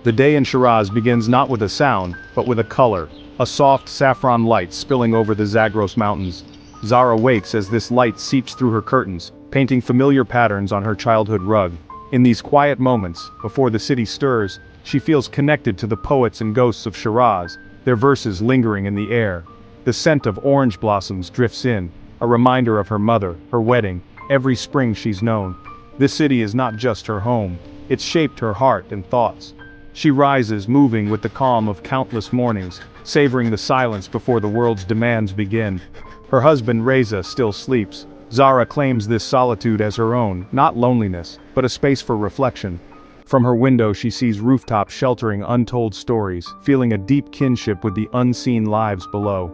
The day in Shiraz begins not with a sound, but with a color, a soft saffron light spilling over the Zagros Mountains. Zara wakes as this light seeps through her curtains, painting familiar patterns on her childhood rug. In these quiet moments, before the city stirs, she feels connected to the poets and ghosts of Shiraz, their verses lingering in the air. The scent of orange blossoms drifts in, a reminder of her mother, her wedding, every spring she's known. This city is not just her home, it's shaped her heart and thoughts. She rises, moving with the calm of countless mornings, savoring the silence before the world's demands begin. Her husband Reza still sleeps. Zara claims this solitude as her own, not loneliness, but a space for reflection. From her window she sees rooftops sheltering untold stories, feeling a deep kinship with the unseen lives below.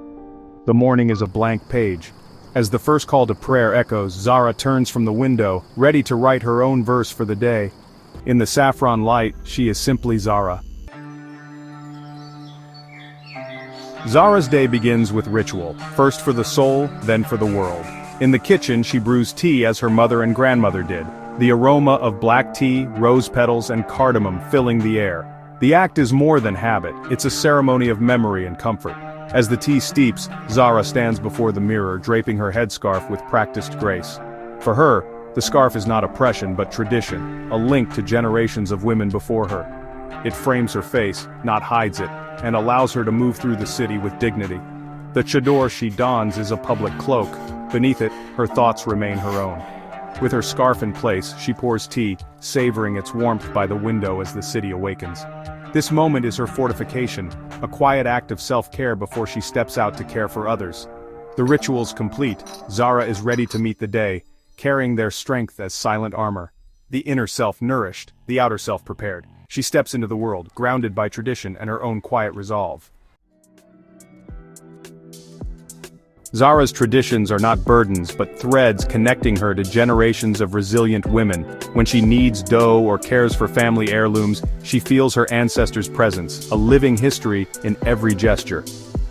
The morning is a blank page. As the first call to prayer echoes, Zara turns from the window, ready to write her own verse for the day. In the saffron light, she is simply Zara. Zara's day begins with ritual, first for the soul, then for the world. In the kitchen she brews tea as her mother and grandmother did, the aroma of black tea, rose petals and cardamom filling the air. The act is more than habit, it's a ceremony of memory and comfort. As the tea steeps, Zara stands before the mirror, draping her headscarf with practiced grace. For her, the scarf is not oppression but tradition, a link to generations of women before her. It frames her face, not hides it, and allows her to move through the city with dignity. The chador she dons is a public cloak. Beneath it, her thoughts remain her own. With her scarf in place, she pours tea, savoring its warmth by the window as the city awakens. This moment is her fortification, a quiet act of self-care before she steps out to care for others. The ritual's complete, Zara is ready to meet the day, carrying their strength as silent armor. The inner self nourished, the outer self prepared. She steps into the world, grounded by tradition and her own quiet resolve. Zara's traditions are not burdens but threads connecting her to generations of resilient women. When she kneads dough or cares for family heirlooms, she feels her ancestors' presence, a living history in every gesture.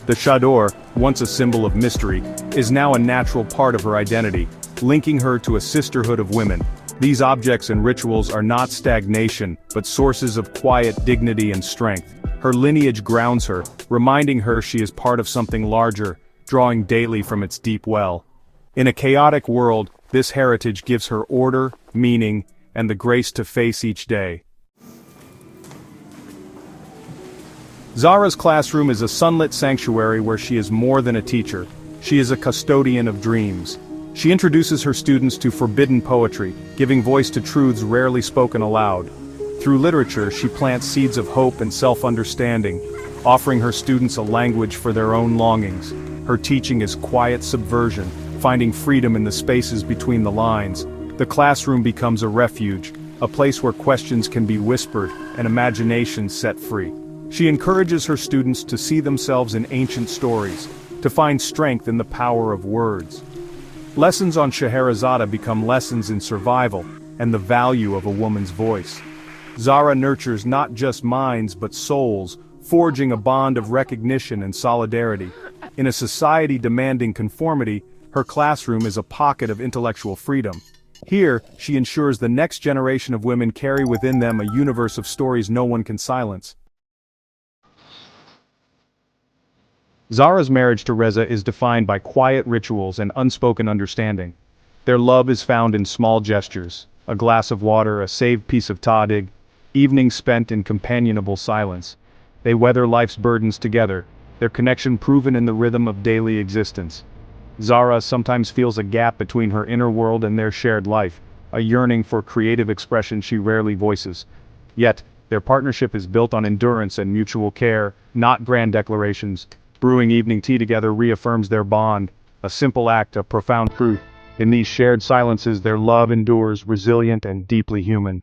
The chador, once a symbol of mystery, is now a natural part of her identity, linking her to a sisterhood of women. These objects and rituals are not stagnation, but sources of quiet dignity and strength. Her lineage grounds her, reminding her she is part of something larger, drawing daily from its deep well. In a chaotic world, this heritage gives her order, meaning, and the grace to face each day. Zara's classroom is a sunlit sanctuary where she is more than a teacher. She is a custodian of dreams. She introduces her students to forbidden poetry, giving voice to truths rarely spoken aloud. Through literature, she plants seeds of hope and self-understanding, offering her students a language for their own longings. Her teaching is quiet subversion, finding freedom in the spaces between the lines. The classroom becomes a refuge, a place where questions can be whispered and imagination set free. She encourages her students to see themselves in ancient stories, to find strength in the power of words. Lessons on Scheherazade become lessons in survival and the value of a woman's voice. Zara nurtures not just minds but souls, forging a bond of recognition and solidarity. In a society demanding conformity, her classroom is a pocket of intellectual freedom. Here, she ensures the next generation of women carry within them a universe of stories no one can silence. Zara's marriage to Reza is defined by quiet rituals and unspoken understanding. Their love is found in small gestures, a glass of water, a saved piece of tahdig, evenings spent in companionable silence. They weather life's burdens together, their connection proven in the rhythm of daily existence. Zara sometimes feels a gap between her inner world and their shared life, a yearning for creative expression she rarely voices. Yet, their partnership is built on endurance and mutual care, not grand declarations. Brewing evening tea together reaffirms their bond, a simple act of profound truth. In these shared silences, their love endures, resilient and deeply human.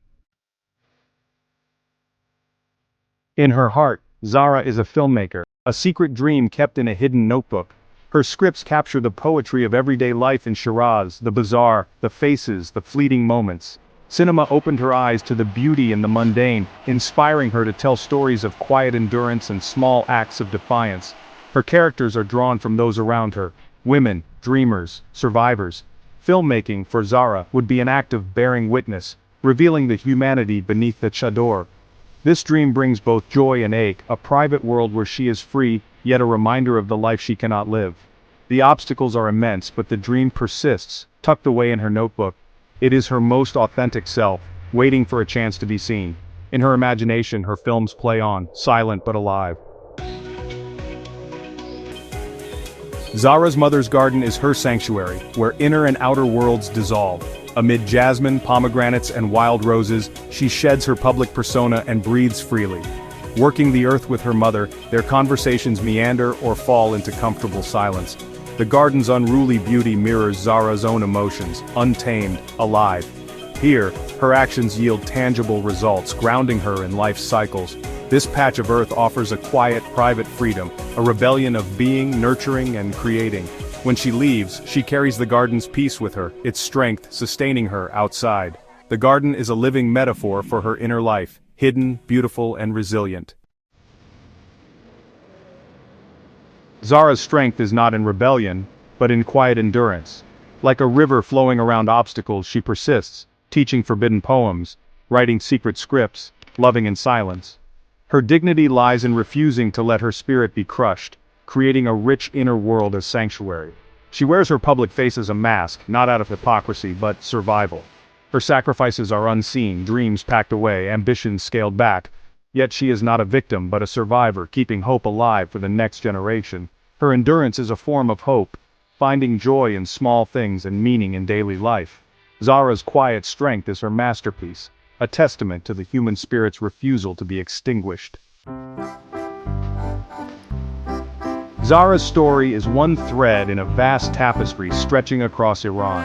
In her heart, Zara is a filmmaker, a secret dream kept in a hidden notebook. Her scripts capture the poetry of everyday life in Shiraz, the bizarre, the faces, the fleeting moments. Cinema opened her eyes to the beauty in the mundane, inspiring her to tell stories of quiet endurance and small acts of defiance. Her characters are drawn from those around her, women, dreamers, survivors. Filmmaking, for Zara, would be an act of bearing witness, revealing the humanity beneath the chador. This dream brings both joy and ache, a private world where she is free, yet a reminder of the life she cannot live. The obstacles are immense, but the dream persists, tucked away in her notebook. It is her most authentic self, waiting for a chance to be seen. In her imagination, her films play on, silent but alive. Zara's mother's garden is her sanctuary, where inner and outer worlds dissolve. Amid jasmine, pomegranates, and wild roses, she sheds her public persona and breathes freely. Working the earth with her mother, their conversations meander or fall into comfortable silence. The garden's unruly beauty mirrors Zara's own emotions, untamed, alive. Here, her actions yield tangible results, grounding her in life's cycles. This patch of earth offers a quiet, private freedom, a rebellion of being, nurturing, and creating. When she leaves, she carries the garden's peace with her, its strength sustaining her outside. The garden is a living metaphor for her inner life, hidden, beautiful, and resilient. Zara's strength is not in rebellion, but in quiet endurance. Like a river flowing around obstacles, she persists, teaching forbidden poems, writing secret scripts, loving in silence. Her dignity lies in refusing to let her spirit be crushed, creating a rich inner world as sanctuary. She wears her public face as a mask, not out of hypocrisy, but survival. Her sacrifices are unseen, dreams packed away, ambitions scaled back. Yet she is not a victim, but a survivor, keeping hope alive for the next generation. Her endurance is a form of hope, finding joy in small things and meaning in daily life. Zara's quiet strength is her masterpiece, a testament to the human spirit's refusal to be extinguished. Zara's story is one thread in a vast tapestry stretching across Iran.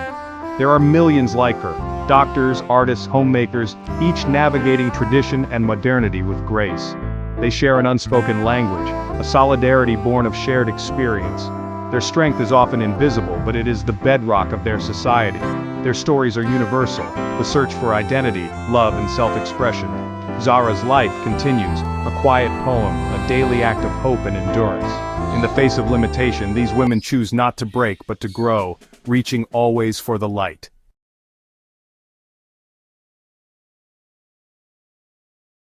There are millions like her, doctors, artists, homemakers, each navigating tradition and modernity with grace. They share an unspoken language, a solidarity born of shared experience. Their strength is often invisible, but it is the bedrock of their society. Their stories are universal, the search for identity, love, and self-expression. Zara's life continues, a quiet poem, a daily act of hope and endurance. In the face of limitation, these women choose not to break but to grow, reaching always for the light.